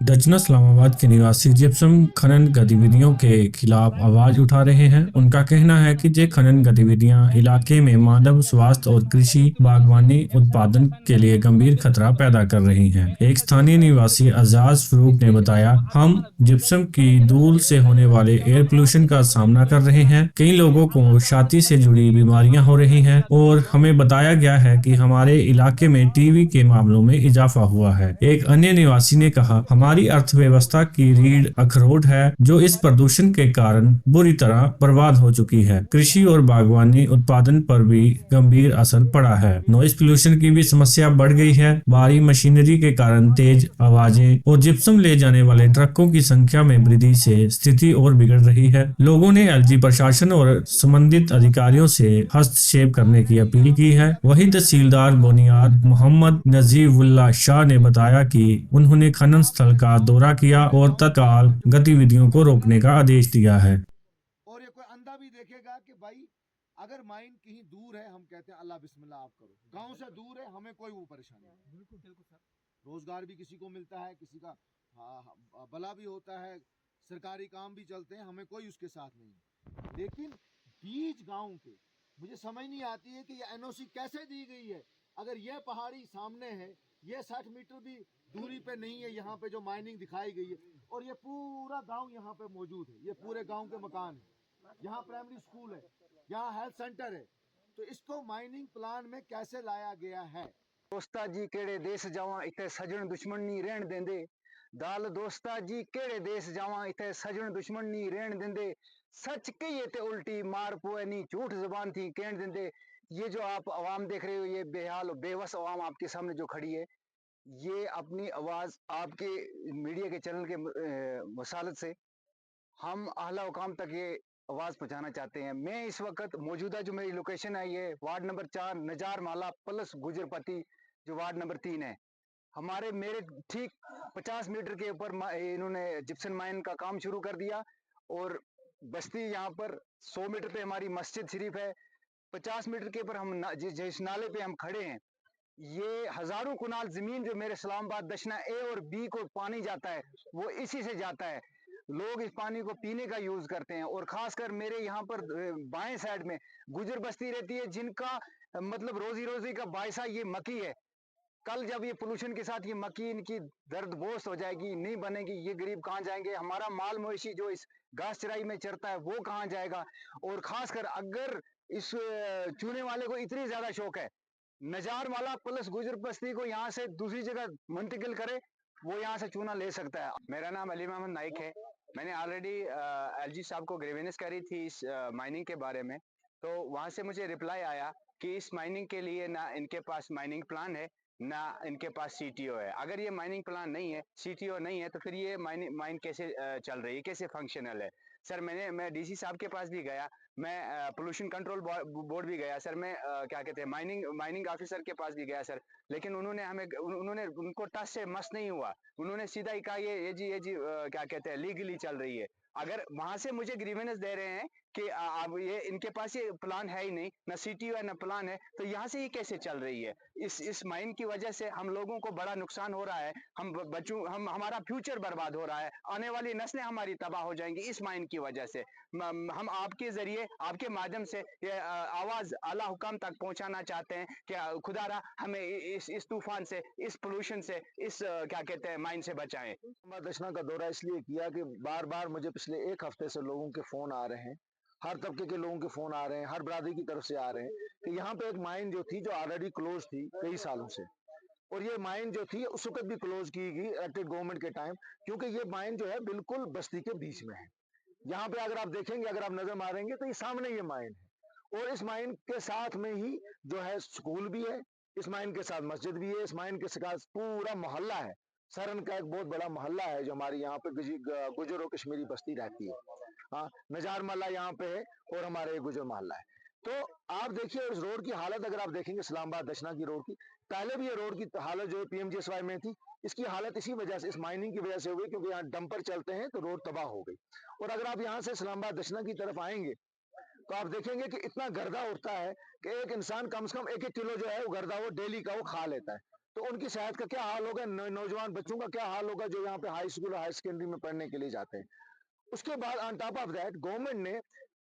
दक्षिण इस्लामाबाद के निवासी जिप्सम खनन गतिविधियों के खिलाफ आवाज उठा रहे हैं। उनका कहना है कि ये खनन गतिविधियां इलाके में मानव स्वास्थ्य और कृषि बागवानी उत्पादन के लिए गंभीर खतरा पैदा कर रही हैं। एक स्थानीय निवासी अजाज फरूक ने बताया, हम जिप्सम की धूल से होने वाले एयर पोल्यूशन का सामना कर रहे हैं। कई लोगों को छाती से जुड़ी बीमारियां हो रही हैं और हमें बताया गया है कि हमारे इलाके में टीबी के मामलों में इजाफा हुआ है। एक अन्य निवासी ने कहा, हमारी अर्थव्यवस्था की रीढ़ अखरोट है जो इस प्रदूषण के कारण बुरी तरह बर्बाद हो चुकी है। कृषि और बागवानी उत्पादन पर भी गंभीर असर पड़ा है। नॉइस पोल्यूशन की भी समस्या बढ़ गई है। भारी मशीनरी के कारण तेज आवाजें और जिप्सम ले जाने वाले ट्रकों की संख्या में वृद्धि से स्थिति और बिगड़ रही है। लोगों ने एलजी प्रशासन और संबंधित अधिकारियों से हस्तक्षेप करने की अपील की है। वहीं तहसीलदार बुनियाद मोहम्मद नजीबुल्लाह शाह ने बताया कि उन्होंने खनन स्थल का दौरा किया और तत्काल गतिविधियों को रोकने का आदेश दिया है। और ये कोई अंधा भी देखेगा कि भाई अगर माइन कहीं दूर है, हम कहते हैं अल्लाह बिस्मिल्लाह आप करो। गांव से दूर है, हमें कोई वो परेशानी नहीं। बिल्कुल बिल्कुल सर। रोजगार भी किसी को मिलता है, किसी का भला भी होता है, सरकारी काम भी चलते हैं, हमें कोई उसके साथ नहीं है। लेकिन बीच गांव के मुझे समझ नहीं आती है कि ये एनओसी कैसे दी गई है। अगर ये पहाड़ी सामने है, ये 60 मीटर भी दूरी पे नहीं है, यहाँ पे जो माइनिंग दिखाई गई है, और ये पूरा गांव यहाँ पे मौजूद है, ये पूरे गांव के मकान है, यहाँ प्राइमरी स्कूल है, यहाँ हेल्थ सेंटर है, तो इसको माइनिंग प्लान में कैसे लाया गया है। दोस्ता जी केड़े देश जावा इते सजन दुश्मन नहीं रहन देंदे। दाल दोस्ता जी केड़े देश जावा इते सजन दुश्मन नहीं रहन देंदे। सच कहिए ते उल्टी मार पोए नहीं झूठ जुबान थी कहन देंदे। ये जो आप आवाम देख रहे हो, ये बेहाल बेबस आवाम आपके सामने जो खड़ी है, ये अपनी आवाज आपके मीडिया के चैनल के वसालत से हम आला हुकाम तक ये आवाज पहुंचाना चाहते हैं। मैं इस वक्त मौजूदा जो मेरी लोकेशन है, ये वार्ड नंबर 4 नजार माला प्लस गुजरपति जो वार्ड नंबर 3 है। हमारे मेरे ठीक 50 मीटर के ऊपर इन्होंने जिप्सन माइन का काम शुरू कर दिया। और बस्ती यहाँ पर 100 मीटर पे हमारी मस्जिद शरीफ है। 50 मीटर के ऊपर हम जिस नाले पे हम खड़े हैं, ये हजारों कुनाल जमीन जो मेरे इस्लामाबाद दक्षिणा ए और बी को पानी जाता है, वो इसी से जाता है। लोग इस पानी को पीने का यूज करते हैं। और खासकर मेरे यहाँ पर बाएं साइड में गुजर बस्ती रहती है, जिनका मतलब रोजी रोजी का बायसा ये मक्की है। कल जब ये पोल्यूशन के साथ ये मक्की इनकी दर्द बोस हो जाएगी, नहीं बनेगी, ये गरीब कहाँ जाएंगे? हमारा माल मवेशी जो इस घास चराई में चरता है वो कहाँ जाएगा? और खासकर अगर इस चूने वाले को इतनी ज्यादा शौक है, नजार वाला प्लस गुजर बस्ती को यहाँ से दूसरी जगह मुंतकिल करे, वो यहाँ से चूना ले सकता है। मेरा नाम अली मोहम्मद नाइक है। मैंने ऑलरेडी एलजी साहब को ग्रीवेंस करी थी इस माइनिंग के बारे में। तो वहां से मुझे रिप्लाई आया कि इस माइनिंग के लिए ना इनके पास माइनिंग प्लान है, ना इनके पास सीटीओ है। अगर ये माइनिंग प्लान नहीं है, सीटीओ नहीं है, तो फिर ये माइन कैसे चल रही है, कैसे फंक्शनल है? सर मैं डीसी साहब के पास भी गया, मैं पोल्यूशन कंट्रोल बोर्ड भी गया सर, मैं क्या कहते हैं माइनिंग ऑफिसर के पास भी गया सर। लेकिन उन्होंने उनको टच से मस नहीं हुआ। उन्होंने सीधा ही कहा ये जी क्या कहते हैं लीगली चल रही है। अगर वहां से मुझे ग्रीवेंस दे रहे हैं कि अब ये इनके पास ये प्लान है ही नहीं, ना सीटीओ है ना प्लान है, तो यहाँ से ये कैसे चल रही है? इस माइन की वजह से हम लोगों को बड़ा नुकसान हो रहा है। हम बच्चों हमारा फ्यूचर बर्बाद हो रहा है। आने वाली नस्लें हमारी तबाह हो जाएंगी इस माइन की वजह से। हम आपके जरिए आपके माध्यम से ये आवाज आला हुकाम तक पहुंचाना चाहते हैं कि खुदारा हमें इस तूफान से, इस पोल्यूशन से, इस क्या कहते हैं माइन से बचाएं। दक्षिणा का दौरा इसलिए किया कि बार बार मुझे पिछले एक हफ्ते से लोगों के फोन आ रहे हैं, हर तबके के लोगों के फोन आ रहे हैं, हर बरादरी की तरफ से आ रहे हैं कि यहाँ पे एक माइन जो थी, जो ऑलरेडी क्लोज थी कई सालों से, और ये माइन जो थी उस वक्त भी क्लोज की गई इलेक्टेड गवर्नमेंट के टाइम, क्योंकि ये माइन जो है बिल्कुल बस्ती के बीच में है। यहाँ पे अगर आप देखेंगे, अगर आप नजर मारेंगे, तो ये सामने ये माइन है, और इस माइन के साथ में ही जो है स्कूल भी है, इस माइन के साथ मस्जिद भी है, इस माइन के साथ पूरा मोहल्ला है। सरन का एक बहुत बड़ा मोहल्ला है जो हमारी यहाँ पे गुजर और कश्मीरी बस्ती रहती है। हाँ, नजार मोहल्ला यहाँ पे है और हमारे गुजर मोहल्ला है। तो आप देखिए इस रोड की हालत, अगर आप देखेंगे इस्लामाबाद दक्षिणा की रोड की, पहले भी ये रोड की हालत जो है पीएमजीएसवाई में थी, इसकी हालत इसी वजह से, इस माइनिंग की वजह से हो गई, क्योंकि यहाँ डंपर चलते हैं तो रोड तबाह हो गई। और अगर आप यहाँ से इस्लामाबाद दक्षिणा की तरफ आएंगे, तो आप देखेंगे कि इतना गर्दा उठता है कि एक इंसान कम से कम 1-1 किलो जो है वो गर्दा वो डेली का वो खा लेता है। तो उनकी सेहत का क्या हाल होगा, नौजवान बच्चों का क्या हाल होगा जो यहाँ पे हाई स्कूल और हाई सेकेंडरी में पढ़ने के लिए जाते हैं। उसके बाद on top of that government ने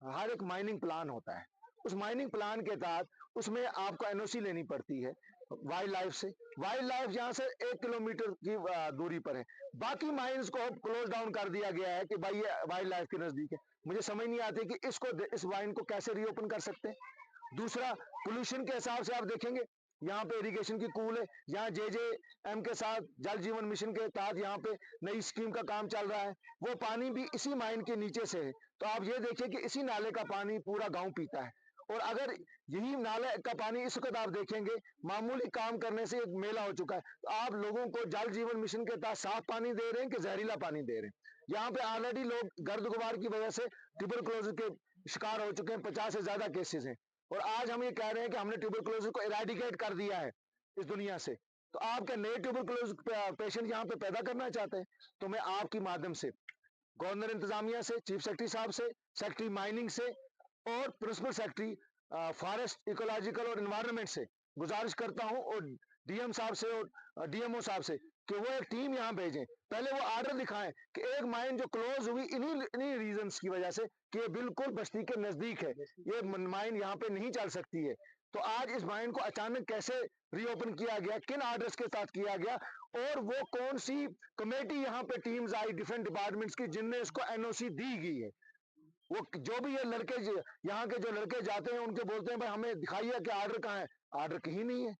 हर एक माइनिंग प्लान होता है, उस माइनिंग प्लान के तहत उसमें आपको एनओसी लेनी पड़ती है वाइल्ड लाइफ से। वाइल्ड लाइफ यहाँ से 1 किलोमीटर की दूरी पर है। बाकी माइंस को क्लोज डाउन कर दिया गया है कि भाई ये वाइल्ड लाइफ के नजदीक है। मुझे समझ नहीं आती कि इस माइन को कैसे रीओपन कर सकते हैं। दूसरा, पोल्यूशन के हिसाब से आप देखेंगे यहाँ पे इरिगेशन की कूल है, यहाँ JJM के साथ जल जीवन मिशन के तहत यहाँ पे नई स्कीम का काम चल रहा है, वो पानी भी इसी माइन के नीचे से है। तो आप ये देखिए कि इसी नाले का पानी पूरा गांव पीता है। और अगर यही नाले का पानी इस वक्त आप देखेंगे मामूली काम करने से एक मेला हो चुका है, तो आप लोगों को जल जीवन मिशन के तहत साफ पानी दे रहे हैं कि जहरीला पानी दे रहे हैं। यहाँ पे ऑलरेडी लोग गर्द गुबार की वजह से ट्यूबरकुलोसिस के शिकार हो चुके हैं, 50 से ज्यादा केसेस हैं। और आज हम ये कह रहे हैं कि हमने ट्यूबरकुलोसिस को इरेडिकेट कर दिया है इस दुनिया से। तो आप क्या नए ट्यूबरकुलोसिस पेशेंट यहाँ पे पैदा करना चाहते हैं? तो मैं आपके माध्यम से गवर्नर इंतजामिया से, चीफ सेक्रेटरी साहब से, सेक्रेटरी माइनिंग से और प्रिंसिपल सेक्रेटरी फॉरेस्ट इकोलॉजिकल और एनवायरनमेंट से गुजारिश करता हूं, और DM साहब से और DMO साहब से कि वो एक टीम यहाँ भेजें। पहले वो ऑर्डर दिखाएं कि एक माइन जो क्लोज हुई इन्हीं रीजंस की वजह से कि ये बिल्कुल बस्ती के नजदीक है, ये माइन यहाँ पे नहीं चल सकती है। तो आज इस माइन को अचानक कैसे रीओपन किया गया, किन ऑर्डर्स के साथ किया गया, और वो कौन सी कमेटी यहाँ पे टीम्स आई डिफरेंट डिपार्टमेंट्स की जिनने इसको NOC दी गई है। वो जो भी ये लड़के यहाँ के जो लड़के जाते हैं उनके बोलते हैं भाई हमें दिखाइए कि ऑर्डर कहाँ है, ऑर्डर कहीं नहीं है।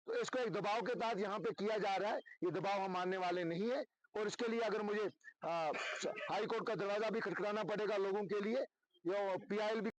तो इसको एक दबाव के तहत यहाँ पे किया जा रहा है, ये दबाव हम मानने वाले नहीं है। और इसके लिए अगर मुझे हाई कोर्ट का दरवाजा भी खटखटाना पड़ेगा लोगों के लिए, ये PIL भी